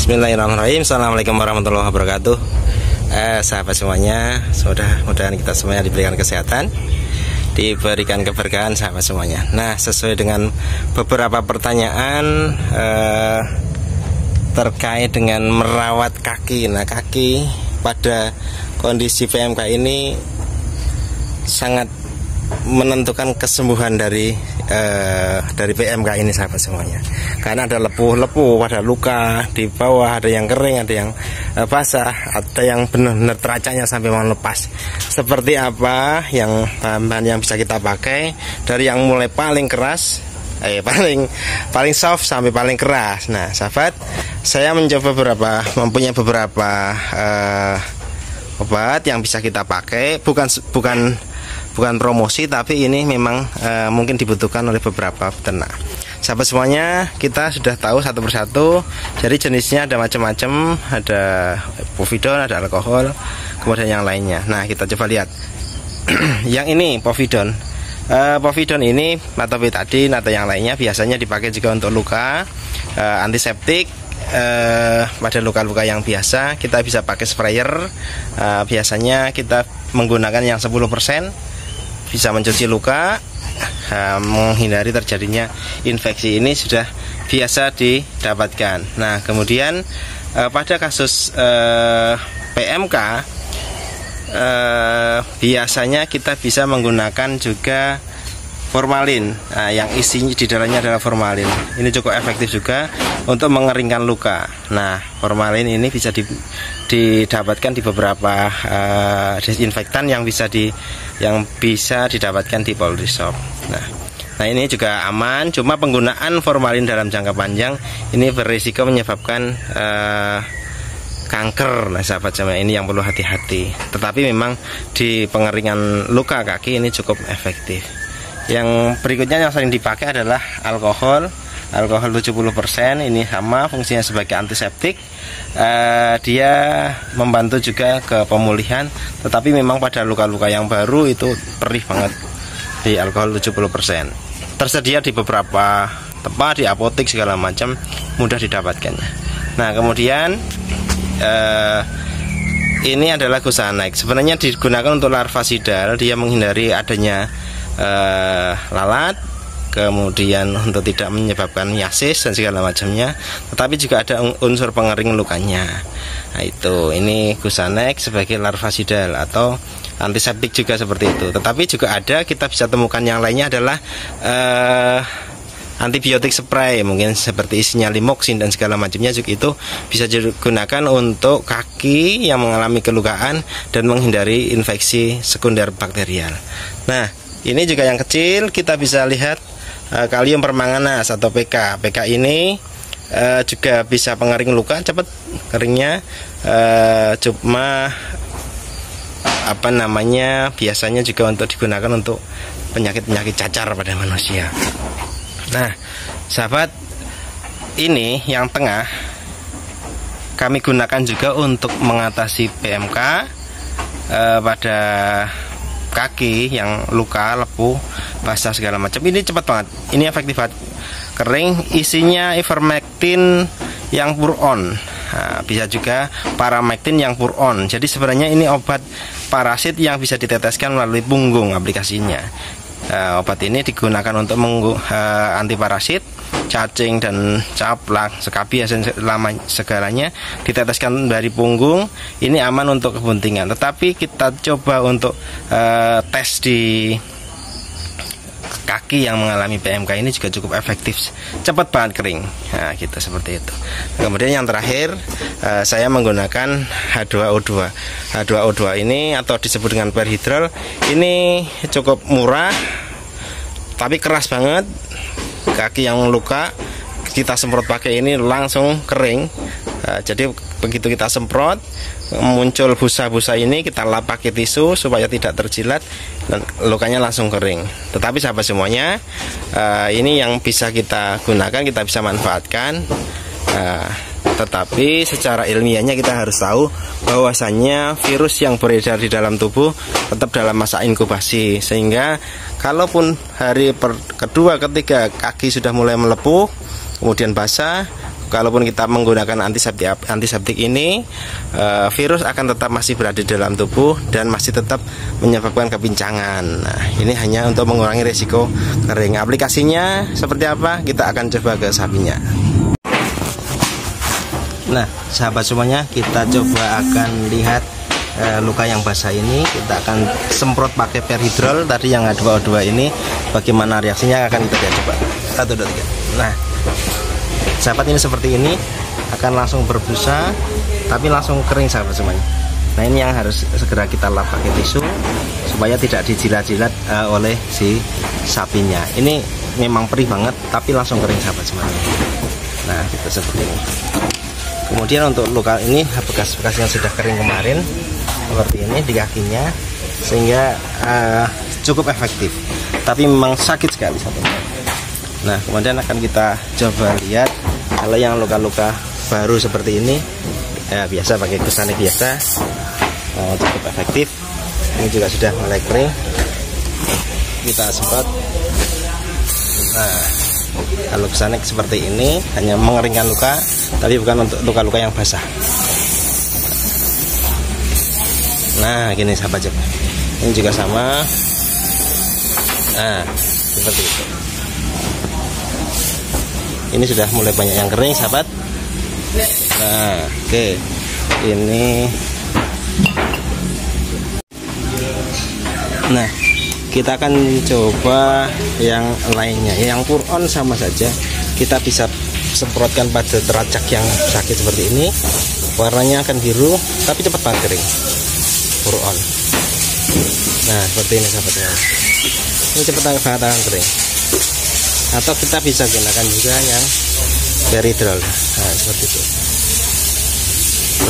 Bismillahirrahmanirrahim. Assalamualaikum warahmatullahi wabarakatuh. Sahabat semuanya, mudah-mudahan kita semuanya diberikan kesehatan, diberikan keberkahan sahabat semuanya. Nah, sesuai dengan beberapa pertanyaan terkait dengan merawat kaki. Nah, kaki pada kondisi PMK ini sangat menentukan kesembuhan dari PMK ini sahabat semuanya. Karena ada lepuh-lepuh, ada luka di bawah, ada yang kering, ada yang basah, ada yang benar-benar teracanya sampai mau lepas. Seperti apa yang bahan-bahan yang bisa kita pakai, dari yang mulai paling keras, paling soft sampai paling keras. Nah, sahabat, saya mempunyai beberapa obat yang bisa kita pakai, bukan promosi, tapi ini memang mungkin dibutuhkan oleh beberapa peternak. Sahabat semuanya, kita sudah tahu satu persatu. Jadi jenisnya ada macam-macam, ada povidon, ada alkohol, kemudian yang lainnya. Nah, kita coba lihat. Yang ini povidon. Povidon ini atau betadine atau yang lainnya biasanya dipakai juga untuk luka, antiseptik. Pada luka-luka yang biasa kita bisa pakai sprayer. Biasanya kita menggunakan yang 10%, bisa mencuci luka, menghindari terjadinya infeksi. Ini sudah biasa didapatkan. Nah, kemudian pada kasus PMK biasanya kita bisa menggunakan juga formalin. Nah, yang isinya di dalamnya adalah formalin. Ini cukup efektif juga untuk mengeringkan luka. Nah, formalin ini bisa didapatkan di beberapa disinfektan yang bisa didapatkan di poultry shop. Nah, ini juga aman. Cuma penggunaan formalin dalam jangka panjang ini berisiko menyebabkan kanker. Nah, sahabat semua, ini yang perlu hati-hati. Tetapi memang di pengeringan luka kaki ini cukup efektif. Yang berikutnya yang sering dipakai adalah alkohol 70%. Ini sama fungsinya sebagai antiseptik. Dia membantu juga ke pemulihan, tetapi memang pada luka-luka yang baru itu perih banget. Di alkohol 70% tersedia di beberapa tempat, di apotek segala macam, mudah didapatkannya. Nah, kemudian ini adalah Gusanex. Sebenarnya digunakan untuk larvasidal, dia menghindari adanya lalat, kemudian untuk tidak menyebabkan yasis dan segala macamnya, tetapi juga ada unsur pengering lukanya. Nah, ini Gusanex sebagai larvasidal atau antiseptik juga seperti itu. Tetapi juga ada, kita bisa temukan yang lainnya adalah antibiotik spray, mungkin seperti isinya limoxin dan segala macamnya, juga itu bisa digunakan untuk kaki yang mengalami kelukaan dan menghindari infeksi sekunder bakterial. Nah, ini juga yang kecil, kita bisa lihat kalium permanganas atau PK. PK ini juga bisa pengering luka, cepat keringnya. Cuma biasanya juga untuk digunakan untuk penyakit-penyakit cacar pada manusia. Nah, sahabat, ini yang tengah kami gunakan juga untuk mengatasi PMK pada kaki yang luka, lepuh, basah segala macam. Ini cepat banget, ini efektif banget. Kering, isinya ivermectin yang puron. Nah, bisa juga paramectin yang puron. Jadi sebenarnya ini obat parasit yang bisa diteteskan melalui punggung aplikasinya. Obat ini digunakan untuk anti parasit, cacing dan caplak, skabia dan segalanya, diteteskan dari punggung. Ini aman untuk kebuntingan. Tetapi kita coba untuk tes di kaki yang mengalami PMK ini juga cukup efektif, cepat banget kering. Nah, gitu, seperti itu. Kemudian yang terakhir, saya menggunakan H2O2. H2O2 ini atau disebut dengan perhidral, ini cukup murah tapi keras banget. Kaki yang luka kita semprot pakai ini langsung kering. Jadi begitu kita semprot, muncul busa-busa ini, kita lap pakai tisu supaya tidak terjilat dan lukanya langsung kering. Tetapi sahabat semuanya, ini yang bisa kita gunakan, kita bisa manfaatkan. Tetapi secara ilmiahnya kita harus tahu bahwasannya virus yang beredar di dalam tubuh tetap dalam masa inkubasi, sehingga kalaupun hari kedua, ketiga kaki sudah mulai melepuh, kemudian basah, kalaupun kita menggunakan antiseptik ini, virus akan tetap masih berada di dalam tubuh dan masih tetap menyebabkan kepincangan. Nah, ini hanya untuk mengurangi risiko kering. Aplikasinya seperti apa? Kita akan coba ke sapinya. Nah, sahabat semuanya, kita coba akan lihat luka yang basah ini. Kita akan semprot pakai perhidrol tadi yang H2O2 ini. Bagaimana reaksinya akan kita lihat, coba. 1, 2, 3. Nah, sahabat, ini seperti ini akan langsung berbusa, tapi langsung kering sahabat semuanya. Nah, ini yang harus segera kita lap pakai tisu supaya tidak dijilat-jilat oleh si sapinya. Ini memang perih banget, tapi langsung kering sahabat semuanya. Nah, kita seperti ini. Kemudian untuk luka ini, bekas-bekas yang sudah kering kemarin seperti ini di kakinya, sehingga cukup efektif. Tapi memang sakit sekali satunya. Nah, kemudian akan kita coba lihat kalau yang luka-luka baru seperti ini, ya biasa pakai gusanik biasa, cukup efektif. Ini juga sudah mulai kering. Kita semprot. Nah, kalau gusanik seperti ini hanya mengeringkan luka, tapi bukan untuk luka-luka yang basah. Nah, gini sahabat cek. Ini juga sama. Nah, seperti itu. Ini sudah mulai banyak yang kering sahabat. Nah, oke. Ini. Nah, kita akan coba yang lainnya. Yang puron sama saja. Kita bisa semprotkan pada teracak yang sakit seperti ini. Warnanya akan biru, tapi cepat banget kering. Puron. Nah, seperti ini sahabat. Ini cepat banget akan kering. Atau kita bisa gunakan juga yang perhidrol. Nah, seperti itu.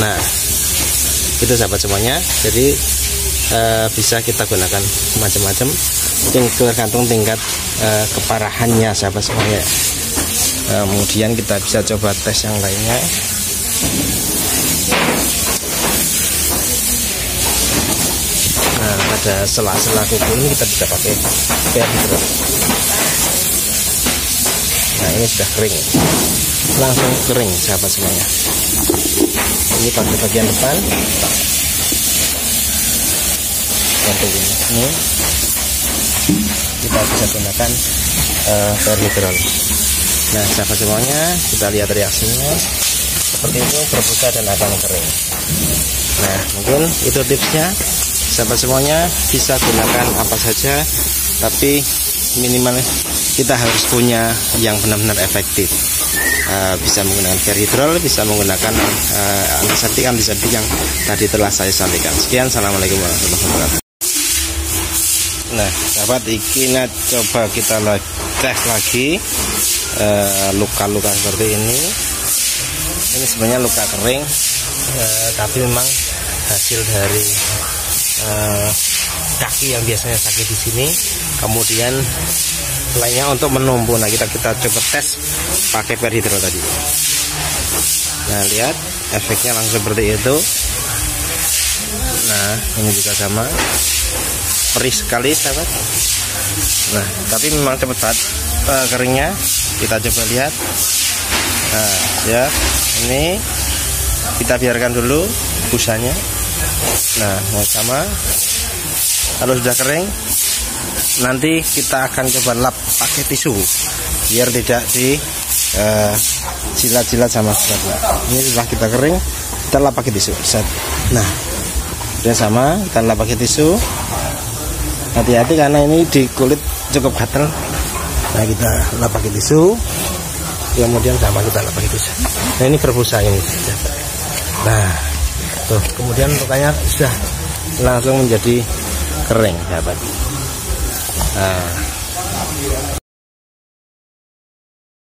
Nah, itu sahabat semuanya. Jadi bisa kita gunakan macam-macam, mungkin tergantung tingkat keparahannya sahabat semuanya. Kemudian kita bisa coba tes yang lainnya. Nah, pada sela-sela kuku ini kita bisa pakai perhidrol. Nah, ini sudah kering, langsung kering sahabat semuanya. Ini pada bagian depan. Seperti ini kita bisa gunakan perhidrol. Nah, sahabat semuanya, kita lihat reaksinya seperti itu, berbusa dan akan kering. Nah, mungkin itu tipsnya sahabat semuanya. Bisa gunakan apa saja, tapi minimal kita harus punya yang benar-benar efektif. Bisa menggunakan perhidrol, bisa menggunakan antiseptik yang tadi telah saya sampaikan. Sekian, assalamualaikum warahmatullahi wabarakatuh. Nah, sahabat, ini coba kita tes lagi luka-luka seperti ini. Ini sebenarnya luka kering, tapi memang hasil dari kaki yang biasanya sakit di sini. Kemudian lainnya untuk menumbuh. Nah, kita coba tes pakai perhidrol tadi. Nah, lihat efeknya langsung seperti itu. Nah, ini juga sama, perih sekali sahabat. Nah, tapi memang cepat banget keringnya. Kita coba lihat. Nah, ya, ini kita biarkan dulu busanya. Nah, sama. Kalau sudah kering, nanti kita akan coba lap pakai tisu biar tidak di jilat-jilat sama sekali. Ini setelah kita kering, kita lap pakai tisu. Nah, udah sama, kita lap pakai tisu. Hati-hati karena ini di kulit cukup gatel. Nah, kita lap pakai tisu. Kemudian sama kita lap pakai tisu. Nah, ini berbusa ini. Nah, tuh, kemudian lukanya sudah langsung menjadi kering sahabat. Nah,